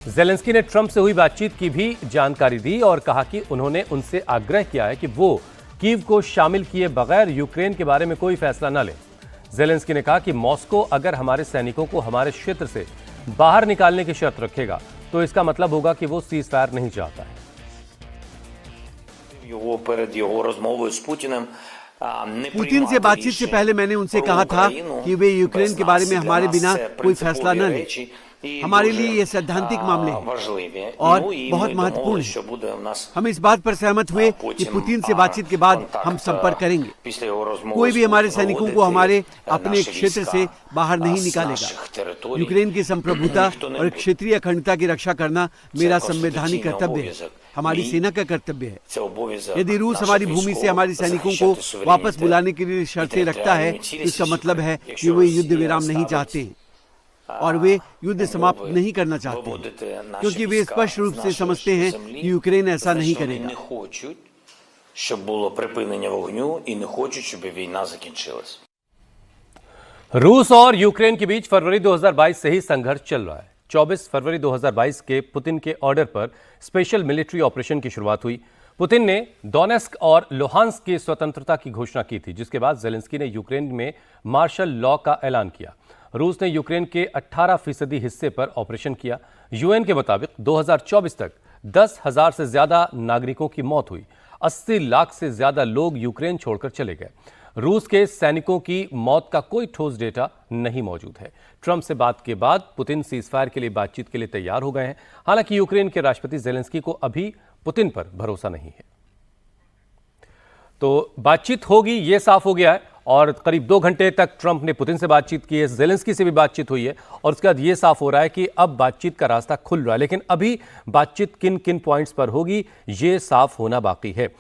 Zelensky ने Trump से हुई बातचीत की भी जानकारी दी और कहा कि उन्होंने उनसे आग्रह किया है कि वो कीव को शामिल किए बगैर यूक्रेन के बारे में कोई फैसला न लें। ज़ेलेंस्की ने कहा कि मॉस्को अगर हमारे सैनिकों को हमारे क्षेत्र से बाहर निकालने की शर्त रखेगा तो इसका मतलब होगा कि वो सीज़फायर नहीं चाहता है। पुतिन से बातचीत से पहले मैंने उनसे कहा था कि वे यूक्रेन के बारे में हमारे बिना कोई फैसला न लें। हमारे लिए ये सैद्धांतिक मामले हैं और बहुत महत्वपूर्ण है। हम इस बात पर सहमत हुए कि पुतिन से बातचीत के बाद हम संपर्क करेंगे। कोई भी हमारे सैनिकों को हमारे अपने क्षेत्र से बाहर नहीं निकालेगा। यूक्रेन की संप्रभुता और क्षेत्रीय अखंडता की रक्षा करना मेरा संवैधानिक कर्तव्य है, हमारी सेना का कर्तव्य है। यदि रूस हमारी भूमि से हमारे सैनिकों को वापस बुलाने के लिए शर्तें रखता है, इसका मतलब है कि वे युद्ध विराम नहीं चाहते और वे युद्ध समाप्त नहीं करना चाहते, क्योंकि वे स्पष्ट रूप से समझते हैं कि यूक्रेन ऐसा नहीं करेगा। रूस और यूक्रेन के बीच फरवरी 2022 से ही संघर्ष चल रहा है। 24 फरवरी 2022 के पुतिन के ऑर्डर पर स्पेशल मिलिट्री ऑपरेशन की शुरुआत हुई। पुतिन ने डोनेस्क और लुहांस्क की स्वतंत्रता की घोषणा की थी, जिसके बाद ज़ेलेंस्की ने यूक्रेन में मार्शल लॉ का ऐलान किया। रूस ने यूक्रेन के 18% हिस्से पर ऑपरेशन किया। यूएन के मुताबिक 2024 तक 10,000 से ज्यादा नागरिकों की मौत हुई। 80 लाख से ज्यादा लोग यूक्रेन छोड़कर चले गए। रूस के सैनिकों की मौत का कोई ठोस डेटा नहीं मौजूद है। ट्रंप से बात के बाद पुतिन सीज़फायर के लिए बातचीत के लिए तैयार हो गए हैं। हालांकि यूक्रेन के राष्ट्रपति ज़ेलेंस्की को अभी पुतिन पर भरोसा नहीं है। तो बातचीत होगी, यह साफ हो गया है और करीब 2 घंटे तक ट्रंप ने पुतिन से बातचीत की है, ज़ेलेंस्की से भी बातचीत हुई है और उसके बाद यह साफ हो रहा है कि अब बातचीत का रास्ता खुल रहा है। लेकिन अभी बातचीत किन किन पॉइंट्स पर होगी, यह साफ होना बाकी है।